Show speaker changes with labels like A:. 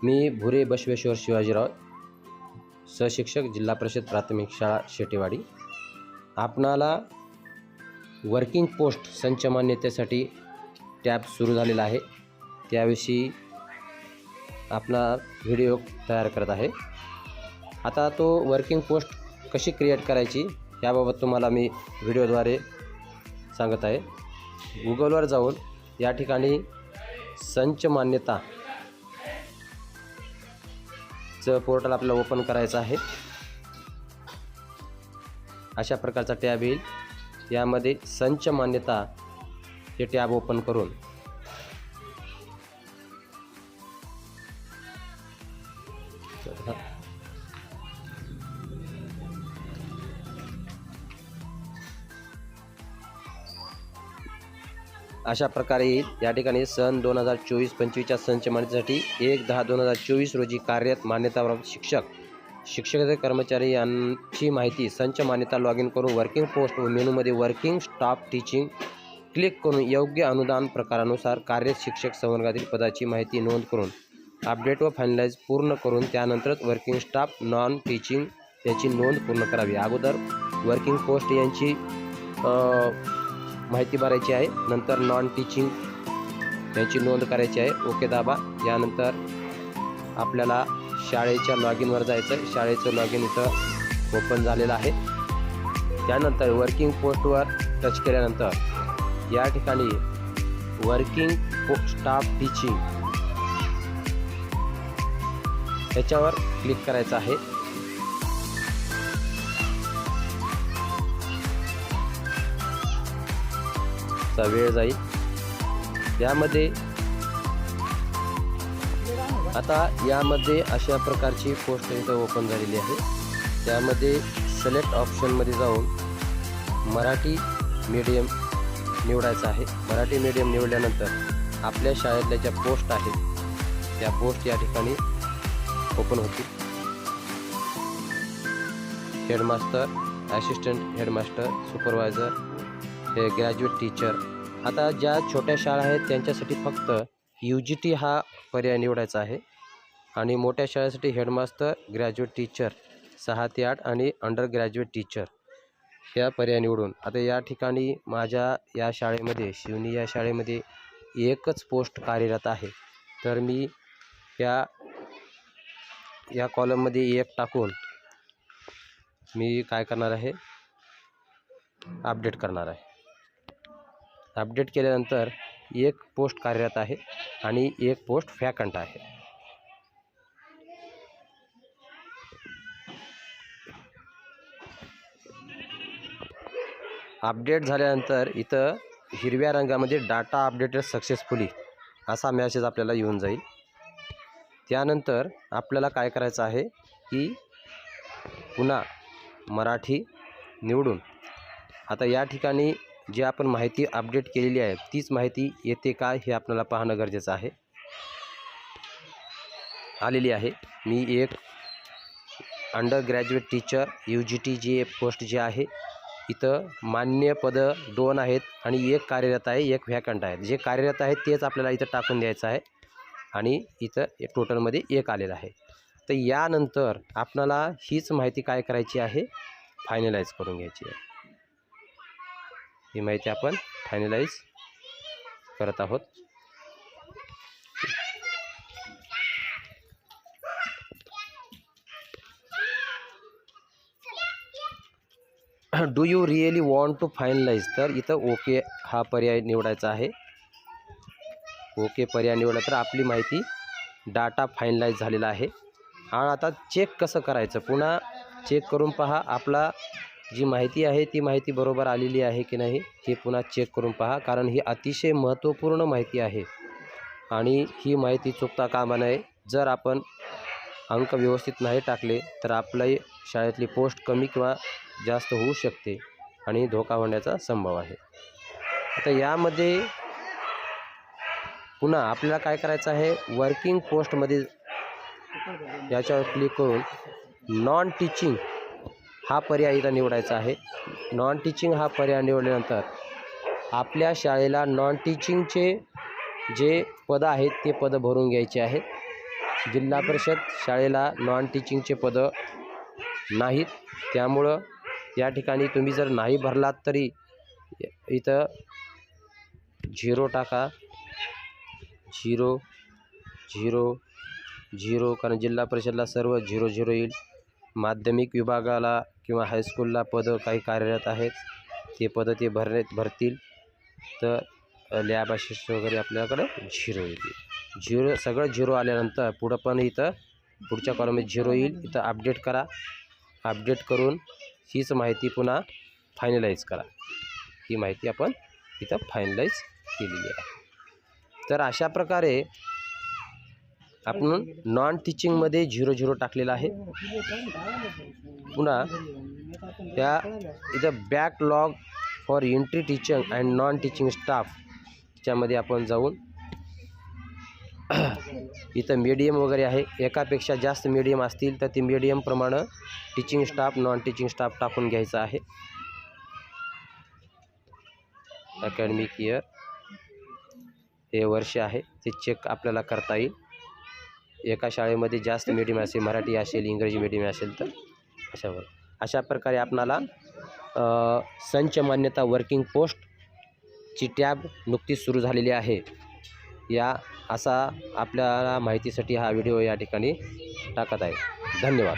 A: मी भुरे बसवेश्वर शिवाजीराव, सहशिक्षक, जिल्हा परिषद प्राथमिक शाळा शेटेवाडी. आपणाला वर्किंग पोस्ट संच मान्यतेसाठी टॅब सुरू झालेला आहे, त्याविषयी आपला व्हिडिओ तयार करत आहे. आता तो वर्किंग पोस्ट कशी क्रिएट करायची याबाबत तुम्हाला मी व्हिडिओद्वारे सांगत आहे. गुगलवर जाऊन या ठिकाणी संच मान्यता चं पोर्टल आपल्याला ओपन करायचं आहे. अशा प्रकारचा टॅब येईल. यामध्ये संच मान्यता हे टॅब ओपन करून अशा प्रकारे येईल. या ठिकाणी सन 2024-25च्या संच मान्यतेसाठी 1/10/2024 रोजी कार्यरत मान्यताप्राप्त शिक्षक कर्मचारी यांची माहिती संच मान्यता लॉग इन करून वर्किंग पोस्ट व मेनूमध्ये वर्किंग स्टाफ टीचिंग क्लिक करून योग्य अनुदान प्रकारानुसार कार्यरत शिक्षक संवर्गातील पदाची माहिती नोंद करून अपडेट व फायनलाइज पूर्ण करून त्यानंतरच वर्किंग स्टाफ नॉन टीचिंग याची नोंद पूर्ण करावी. अगोदर वर्किंग पोस्ट यांची माहिती भरायची आहे, नंतर नॉन टीचिंग याची नोंद करायची आहे. ओके दाबा. यानंतर आपल्याला शाळेच्या लॉग इनवर जायचं. शाळेचं लॉग इन इथं ओपन झालेलं आहे. त्यानंतर वर्किंग पोस्टवर टच केल्यानंतर या ठिकाणी वर्किंग स्टाफ टीचिंग याच्यावर क्लिक करायचं आहे. चा वेळ जाईल. यामध्ये अशा प्रकारची पोस्ट इथं ओपन झालेली आहे. त्यामध्ये सिलेक्ट ऑप्शनमध्ये जाऊन मराठी मीडियम निवडायचं आहे. मराठी मीडियम निवडल्यानंतर आपल्या शाळेतल्या ज्या पोस्ट आहेत त्या पोस्ट या ठिकाणी ओपन होतील. हेडमास्टर, असिस्टंट हेडमास्टर, सुपरवायझर, हे ग्रॅज्युएट टीचर. आता ज्या छोट्या शाळा आहेत त्यांच्यासाठी फक्त UGT हा पर्याय निवडायचा आहे आणि मोठ्या शाळेसाठी हेडमास्टर, ग्रॅज्युएट टीचर 6 ते 8 आणि अंडर ग्रॅज्युएट टीचर ह्या पर्याय निवडून आता या ठिकाणी माझ्या या शाळेमध्ये शिवनी या शाळेमध्ये एकच पोस्ट कार्यरत आहे. तर मी या कॉलममध्ये 1 टाकून मी काय करणार आहे, अपडेट करणार आहे. अपडेट केल्यानंतर 1 पोस्ट कार्यरत आहे आणि 1 पोस्ट वॅकंट आहे. अपडेट झाल्यानंतर इथं हिरव्या रंगामध्ये डाटा अपडेटेड सक्सेसफुली असा मेसेज आपल्याला येऊन जाईल. त्यानंतर आपल्याला काय करायचं आहे की पुन्हा मराठी निवडून आता या ठिकाणी जी आपण माहिती अपडेट केलेली आहे तीच माहिती येते का हे आपल्याला पाहणं गरजेचं आहे. आलेली आहे. मी 1 अंडर ग्रॅज्युएट टीचर UGT जी पोस्ट जी आहे इथं मान्य पदं 2 आहेत आणि 1 कार्यरत आहे, 1 वॅकंट आहे. जे कार्यरत आहे तेच आपल्याला इथं टाकून द्यायचं आहे आणि इथं टोटलमध्ये 1 आलेलं आहे. तर यानंतर आपल्याला हीच माहिती काय करायची आहे, फायनलाइज करून घ्यायची आहे. ही माहिती आपण फायनलाइज करत आहोत. Do you really want to finalise? तर इथं ओके हा पर्याय निवडायचा आहे. ओके पर्याय निवडला तर आपली माहिती डाटा फायनलाइज झालेला आहे. आणि आता चेक कसं करायचं, पुन्हा चेक करून पहा आपला जी माहिती आहे ती माहिती बरोबर आलेली आहे की नाही हे पुन्हा चेक करून पहा, कारण ही अतिशय महत्त्वपूर्ण माहिती आहे आणि ही माहिती चुकता कामा नये. जर आपण अंक व्यवस्थित नाही टाकले तर आपल्या शाळेतली पोस्ट कमी किंवा जास्त होऊ शकते आणि धोका होण्याचा संभव आहे. आता यामध्ये पुन्हा आपल्याला काय करायचं आहे, वर्किंग पोस्टमध्ये याच्यावर क्लिक करून नॉन टीचिंग हा पर्याय इथं निवडायचा आहे. नॉन टीचिंग हा पर्याय निवडल्यानंतर आपल्या शाळेला नॉन टीचिंगचे जे पद आहेत ते पद भरून घ्यायचे आहेत. जिल्हा परिषद शाळेला नॉन टीचिंगचे पदं नाहीत, त्यामुळं या ठिकाणी तुम्ही जर नाही भरलात तरी इथं 0 टाका, 0 0 0, कारण जिल्हा परिषदला सर्व 0 0 येईल. माध्यमिक विभागाला किंवा हायस्कूलला पदं काही कार्यरत आहेत, ते पदं ते भरतील, तर लॅब असिस्ट वगैरे आपल्याकडे 0 येतील. 0 सगळं 0 आल्यानंतर पुढं पण इथं पुढच्या कॉलममध्ये 0 येईल. इथं अपडेट करा, अपडेट करून हीच माहिती पुन्हा फायनलाईज करा. ही माहिती आपण इथं फायनलाईज केलेली आहे. तर अशा प्रकारे आपण नॉन टीचिंगमध्ये 0 0 टाकलेलं आहे. पुन्हा त्या इथं backlog for entry teaching and non teaching staff त्याच्यामध्ये आपण जाऊन इथं मीडियम वगैरे आहे. एकापेक्षा जास्त मीडियम असतील तर ते मीडियमप्रमाणे teaching staff non teaching staff टाकून घ्यायचा आहे. अकॅडमिक इयर हे वर्ष आहे ते चेक आपल्याला करता येईल. एका शाळेमध्ये जास्त मीडियम असेल, मराठी असेल, इंग्रजी मीडियम असेल तर अशा प्रकारे आपणाला संच मान्यता वर्किंग पोस्टची टॅब नुकतीच सुरू झालेली आहे. असा आपल्याला माहितीसाठी हा व्हिडिओ या ठिकाणी टाकत आहे. धन्यवाद.